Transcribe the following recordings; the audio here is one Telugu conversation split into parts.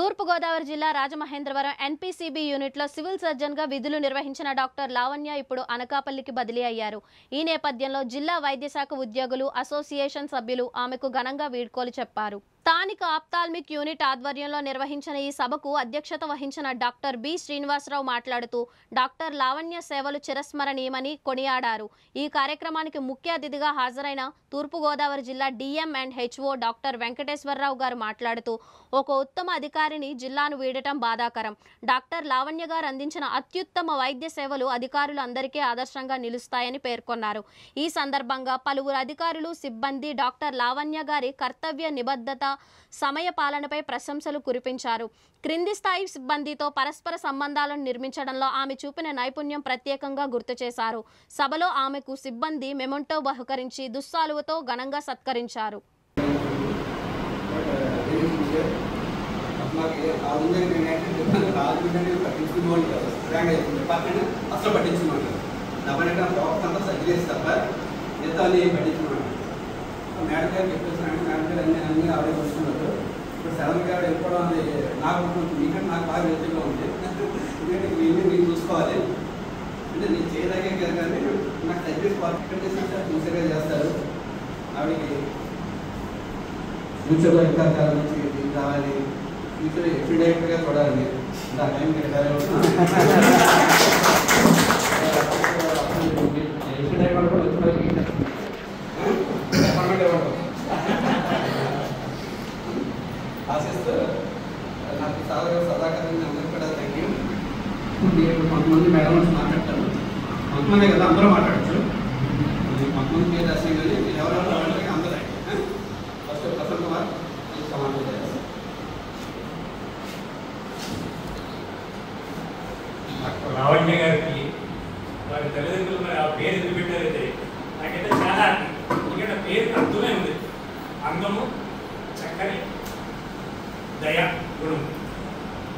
తూర్పుగోదావరి జిల్లా రాజమహేంద్రవరం ఎన్పీసీబీ యూనిట్లో సివిల్ సర్జన్గా విధులు నిర్వహించిన డాక్టర్ లావణ్య ఇప్పుడు అనకాపల్లికి బదిలీ అయ్యారు. ఈ నేపథ్యంలో జిల్లా వైద్య శాఖ ఉద్యోగులు అసోసియేషన్ సభ్యులు ఆమెకు ఘనంగా వీడ్కోలు చెప్పారు. స్థానిక ఆప్థాల్మిక్ యూనిట్ ఆధ్వర్యంలో నిర్వహించిన ఈ సభకు అధ్యక్షత వహించిన డాక్టర్ బి శ్రీనివాసరావు మాట్లాడుతూ డాక్టర్ లావణ్య సేవలు చిరస్మరణీయమని కొనియాడారు. ఈ కార్యక్రమానికి ముఖ్య అతిథిగా హాజరైన తూర్పుగోదావరి జిల్లా DM and HO doctor Venkateswara Rao గారు మాట్లాడుతూ ఒక ఉత్తమ అధికారిని జిల్లాను వీడటం బాధాకరం. డాక్టర్ లావణ్య గారు అందించిన అత్యుత్తమ వైద్య సేవలు అధికారులు అందరికీ ఆదర్శంగా నిలుస్తాయని పేర్కొన్నారు. ఈ సందర్భంగా పలువురు అధికారులు సిబ్బంది డాక్టర్ లావణ్య గారి కర్తవ్య నిబద్ధత సమయ పాలనపై ప్రశంసలు కురిపించారు. క్రింది స్థాయి సిబ్బందితో పరస్పర సంబంధాలను నిర్మించడంలో ఆమె చూపిన నైపుణ్యం ప్రత్యేకంగా గుర్తు చేశారు. సభలో ఆమెకు సిబ్బంది మెమొంటో బహుకరించి దుస్సాలువతో ఘనంగా సత్కరించారు. మేడం గారు చెప్పేసాను. మేడం గారు అన్నీ ఆవిడే వస్తున్నారు. ఇప్పుడు సడన్ గారు వెళ్ళిపోవడం అది నాకు మీకంటే నాకు బాగా వ్యక్తిగా ఉంది. ఎందుకంటే మీరు చూసుకోవాలి అంటే నేను చేయదాకే కదా, కానీ నాకు సర్వీస్ పర్ఫెక్ట్ చేసి ఫ్యూచర్గా చేస్తారు. ఆవిడకి ఫ్యూచర్లో ఇంకా చాలా మంచి రావాలి, ఫ్యూచర్ ఎఫిడేట్గా చూడాలి. ఆ టైం ఆశిస్తూ నాకు చాలా సదాకారాన్ని అందరికీ కూడా థ్యాంక్ యూ. కొంతమంది మేడం మాట్లాడతారు, కొంతమంది కదా అందరూ మాట్లాడచ్చు. కొంతమంది పేరు రాసి కానీ మీరు ఎవరెవరు మాట్లాడితే అందరూ ఫస్ట్ ప్రసన్న కుమార్ సమాధానం చేస్తారు. లావణ్య గారికి వారి తల్లిదండ్రులు మరి ఆ పేరు ఎందుకు పెట్టారైతే నాకైతే చాలా ఎందుకంటే పేరుకి అర్థమే ఉంది. అందము, చక్కని దయ, గుణం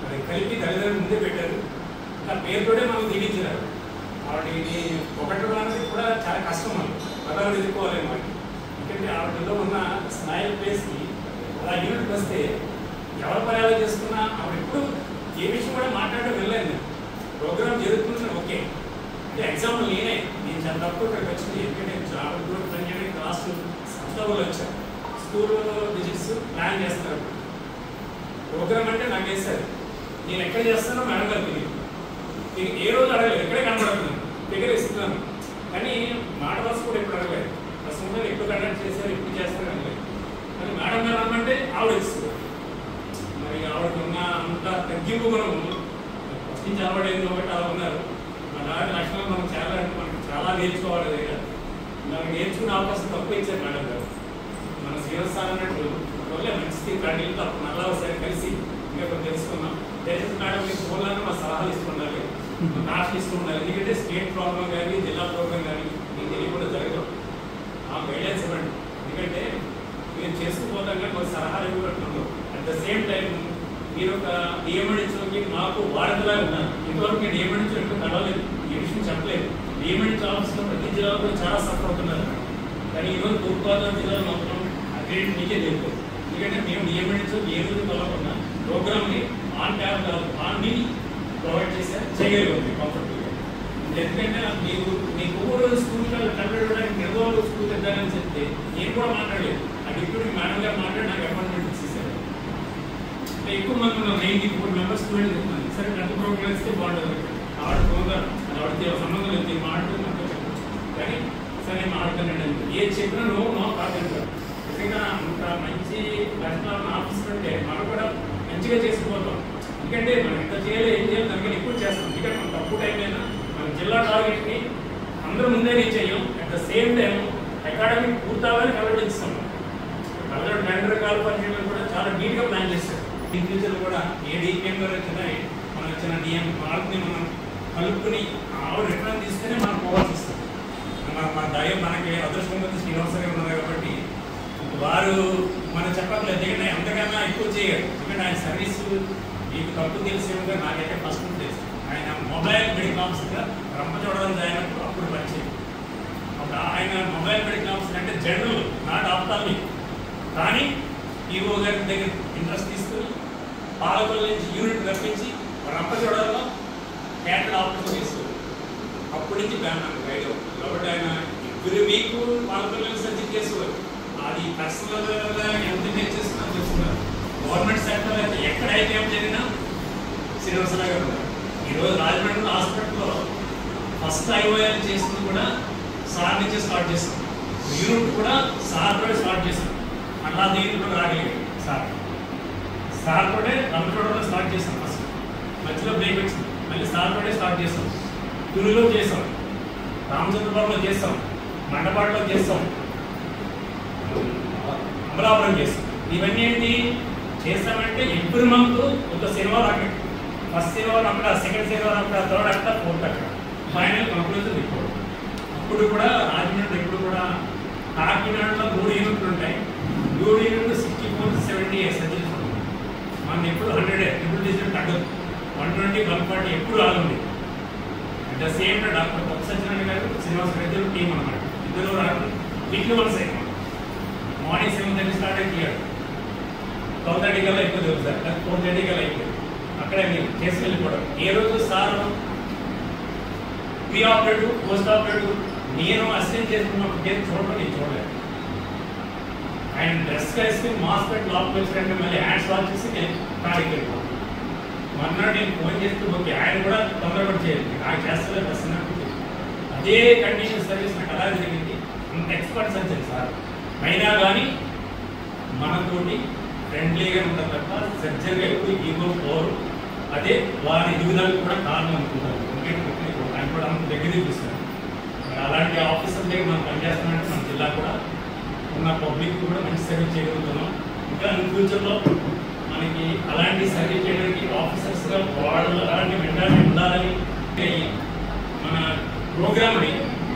అది కలిపి తల్లిదండ్రులు ముందే పెట్టారు. ఆ పేరుతోనే మనం దిగించినారు. ఆవిడని ఒకటి అనేది కూడా చాలా కష్టం, మనం పదాలు ఎదుర్కోవాలి మనకి. ఎందుకంటే ఆవిడలో ఉన్న స్మైల్ ఫేస్కి అలా యూనిట్కి వస్తే ఎవరి పర్యాలు చేసుకున్నా ఆవిడ ఎప్పుడు ఏ విషయం కూడా మాట్లాడడం వెళ్ళలేదు. నేను ప్రోగ్రామ్ జరుగుతుందని ఓకే అంటే ఎగ్జాంపుల్ నేను చాలా తక్కువ ఇక్కడికి వచ్చింది. ఎందుకంటే జాబ్ కూడా పని చేయడానికి క్లాస్ సంస్థలు వచ్చారు, స్కూల్ విజిట్స్ ప్లాన్ చేస్తారు. ప్రోగ్రామ్ అంటే నాకు వేస్తారు, నేను ఎక్కడ చేస్తానో మేడం గారు తెలియదు. నేను ఏ రోజు అడగలేదు, ఎక్కడే కనబడుతున్నాను, దగ్గర ఇస్తున్నాను. కానీ మాట వలస కూడా ఎప్పుడు అడగలేదు. ప్రస్తుతం ఎప్పుడు కండక్ట్ చేశారు, ఎప్పుడు చేస్తారు అనలేదు. కానీ మేడం గారు అన్నమంటే ఆవిడ ఇస్తుంది. మరి ఆవిడకి ఉన్న అంత తగ్గింపు మనం నుంచి అలవాడైంది ఒకటి అలా ఉన్నారు. మన లక్షణాలు మనకు చాలా నేర్చుకోవాలి. దగ్గర మనకు నేర్చుకునే అవకాశం తక్కువ ఇచ్చారు మేడం గారు. మన శ్రీరస్థానం అన్నట్టు వల్లే మంచిది కడీలు తప్పు నల్లా ఒకసారి కలిసి ఇంకా కొంచెం తెలుసుకున్నాం. దయచేసి మేడం మీకు ఫోన్లోనే మా సలహాలు ఇస్తుండాలి, కాస్ట్ ఇస్తుండాలి. ఎందుకంటే స్టేట్ ప్రోగ్రామ్ కానీ జిల్లా ప్రోగ్రామ్ కానీ మీకు తెలియకుండా జరగదు. ఆ గైడెన్స్ ఇవ్వండి. ఎందుకంటే మీరు చేసుకుపోతాం కానీ కొన్ని సలహాలు ఇవ్వబడుతున్నాం. అట్ ద సేమ్ టైం మీరు ఒక డిఎంఎడ్కి మాకు వారధిలా ఉన్నారు. ఇంతవరకు నేను డిఎంఎడ్ ఎప్పుడు కలవలేదు, ఈ విషయం చెప్పలేదు. డిఎంఎడ్ ఆఫీస్లో ప్రతి జిల్లాలో కూడా చాలా సఫర్ అవుతున్నారు. కానీ ఈరోజు తూర్పుగోదావరి జిల్లాలో మాత్రం ఆ క్రెడిట్ మీకే తెలియదు. ఎందుకంటే మేము డిఎంఎడ్ ఏ రోజు కలవకుండా ప్రోగ్రామ్ని ఆన్ ట్యాబ్ కాదు ఆన్ని ప్రొవైడ్ చేయగలిగాం కంఫర్టబుల్గా. ఎందుకంటే మీకు ఊరు స్కూల్ కంప్లీట్ అవ్వడానికి నిర్వాహకులు స్కూల్ ఇద్దారని చెప్తే నేను కూడా మాట్లాడలేదు. ఆ డిప్యూటీ మేడం గారు మాట్లాడి నాకు అపాయింట్మెంట్ ఇచ్చేసారు. అంటే ఎక్కువ మంది ఉన్నారు, 94 మెంబర్స్ స్టూడెంట్స్ ఉన్నారు. సరే పెద్ద ప్రోగ్రామ్ ఇస్తే బాగుంటుంది. ఆవిడ ప్రోగ్రామ్ ఆవిడకి సంబంధం లేదు, మాట్లాడుతూ నాకు చెప్పచ్చు. కానీ సరే మాట్లాడుతానండి అంటే ఏది చెప్పినా నో కాదంటారు. నిజంగా అంత మంచి లక్షణాలను ఆఫీస్ కంటే మనం కూడా మంచిగా చేసుకుపోతాం. ఎందుకంటే మనం ఎంత చేయాలి ఏం చేయాలి దానికన్నా ఎక్కువ చేస్తాం. ఎందుకంటే మనం తక్కువ టైం అయినా మన జిల్లా టార్గెట్ని అందరూ ముందే రీచ్ అయ్యాం. At the same time academic పూర్తవ్వాలని కలవడిస్తాం. కలవ 2 రకాల పనిచేయడం కూడా చాలా నీట్గా ప్లాన్ చేస్తారు. ఈ ఫ్యూచర్ కూడా ఏ డిఎం గారు వచ్చినా మనం వచ్చిన డిఎం వాళ్ళని మనం కలుపుకుని ఆవిడ రిటర్న్ తీసుకుని మనం పోవాల్సి వస్తుంది. మన దయ మనకి అదృష్టంగా శ్రీనివాస గారు ఉన్నారు కాబట్టి వారు మనం చెప్పట్లేదు. ఎందుకంటే ఎంతకన్నా ఎక్కువ చేయరు. ఎందుకంటే ఆయన సర్వీసు మీకు తప్పు తెలిసేవిగా నాకైతే ఫస్ట్ తెలుసు. ఆయన మొబైల్ మెడికల్ ఆఫీసర్గా రంపచోడవరం జాయినప్పుడు అప్పుడు పనిచేయండి. ఆయన మొబైల్ మెడికల్ ఆఫీసర్ అంటే జనరల్ నాట్ ఆప్థాల్మిక్. కానీ ఈఓ గారి దగ్గర ఇంట్రెస్ట్ తీసుకుని పాలకొల్లు నుంచి యూనిట్ రప్పించి రంపచోడలో క్యాటర్ ఆపరేషన్ చేస్తారు. అప్పటి నుంచి బ్యాన్ నాకు గైడ్ అవుతుంది కాబట్టి ఆయన ఎవ్రీ వీక్ పాలకొల్లు సర్జరీ చేసేవారు. అది పర్సనల్గా ఎంత నేర్చేస్తున్నా చేస్తున్నారు. గవర్నమెంట్ సెక్టర్ అయితే ఎక్కడైతే ఏం జరిగినా శ్రీనివాసరావు గారు ఉన్నారు. ఈరోజు రాజమండ్రి హాస్పిటల్లో ఫస్ట్ ఐఓఎల్ చేసింది కూడా సార్ నుంచే స్టార్ట్ చేస్తాం. యూనిట్ కూడా సార్ కూడా స్టార్ట్ చేస్తాం. అలా దీన్ని కూడా రాగలిగాడు సార్ కూడా రంపచోడలో స్టార్ట్ చేస్తాం. ఫస్ట్ మధ్యలో బ్రేక్ వచ్చింది, మళ్ళీ సార్ కూడా స్టార్ట్ చేస్తాం. తునిలో చేస్తాం, రామచంద్రబాబులో చేస్తాం, మండపాడులో చేస్తాం, అమలాపురం చేస్తాం. ఇవన్నీ ఏంటి చేస్తామంటే ఎవ్రీ మంత్ ఒక శనివారం అక్కడ, ఫస్ట్ శనివారం అక్కడ, సెకండ్ శనివారం అక్కడ, థర్డ్ అక్కడ, ఫోర్త్ అక్కడ, ఫైనల్ కంక్లూజన్ రిపోర్ట్. అప్పుడు కూడా రాజమండ్రి ఎప్పుడు కూడా కాకినాడలో 3 యూనిట్లు ఉంటాయి. 3 యూనిట్లు 64-70 సర్జరీస్ ఉంటాయి. మనం ఎప్పుడు 100 ట్రిపుల్ డిజిట్ తగ్గదు. 120, 140 ఎప్పుడు ఆగుంది. At the same time doctor Kotha Satyanarayana garu, Srinivasa Reddy team అన్నమాట. ఇద్దరు రాదు వీక్లీ వన్స్ అయినా మార్నింగ్ 7:30 స్టార్ట్ అయితే 12:30 కల్లా అయిపోతుంది సార్, 4:30 కల్లా అయిపోతుంది. అక్కడే మీరు చేసి వెళ్ళిపోవడం. ఏ రోజు sir pre operative, post operative నేను అసిస్టెంట్ చేసుకున్నప్పుడు చేసి చూడడం నేను చూడలేదు. ఆయన డ్రెస్ వేసుకుని మాస్క్ పెట్టి లోపలికి వచ్చినట్టు మళ్ళీ హ్యాండ్స్ వాష్ చేసి నేను ఖాళీకి వెళ్ళిపోయాను. మర్నాడు నేను ఫోన్ చేస్తూ ఓకే ఆయన కూడా తొందరగా చేయాలి, నాకు చేస్తలే డ్రెస్ నాకు. అదే కండిషన్ సర్వీస్ నాకు అలా జరిగింది. అంత ఎక్స్పర్ట్ సర్జన్ సార్ అయినా కానీ మనతోటి ఫ్రెండ్లీగా ఉంటుంది తప్ప సర్జన్గా ఎక్కువ ఈగో పోరు. అదే వారి ఎదుగుదలకు కూడా కారణం అనుకుంటారు. ఆయన కూడా అంత దగ్గర చూపిస్తారు. అలాంటి ఆఫీసర్ దగ్గర మనం పనిచేస్తున్నామంటే మన జిల్లా కూడా ఉన్న పబ్లిక్ కూడా మంచి సర్వీస్ చేయగలుగుతున్నాం. ఇంకా ఫ్యూచర్లో మనకి అలాంటి సర్వీస్ చేయడానికి ఆఫీసర్స్గా వాళ్ళు అలాంటి మెంటాలిటీ ఉండాలని మన ప్రోగ్రామ్ని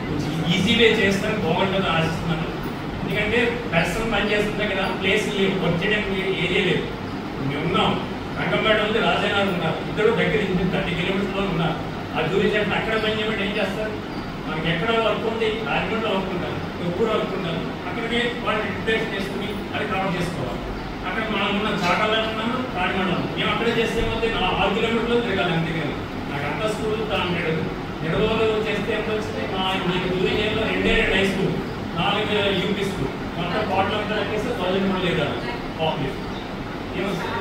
కొంచెం ఈజీగా చేస్తానికి బాగుంటుందని ఆశిస్తున్నాను. ఎందుకంటే పర్సన్ పని చేస్తుంటే కదా ప్లేస్ లేవు, వర్క్ చేయడానికి ఏరియా లేదు. మేము ఉన్నాం, రంగంపేట ఉంది, రాజానగర్ ఉన్నారు, ఇద్దరు దగ్గర 30 కిలోమీటర్స్లో ఉన్నారు. ఆ దూరం చెప్పి అక్కడ పని చేయమంటే ఏం చేస్తారు? మనకి ఎక్కడ వర్క్ ఉంది, రాజమండ్రిలో వర్క్ ఉంటారు, ఎప్పుడు వర్క్ ఉంటారు, అక్కడికి వాళ్ళు రిప్లేస్ చేసుకుని అది కవర్ చేసుకోవాలి. అక్కడ మనం ఉన్న చాకల్లో ఉన్నాము, రాజమండ్రిలో మేము అక్కడే చేస్తే ఏమవుతుంది, 6 కిలోమీటర్లు తిరగాలి. అంతేగాని నాకు అంత స్కూల్ నిడదోలు చేస్తే ఎంత వచ్చింది? నాకు దూరం ఏరియాలో 2 హై స్కూల్, 4 యూపీ స్కూల్, మొత్తం కోట్ల అంతా వచ్చేసి 1000 లేదా పాపులేషన్ ఏమవుతుంది.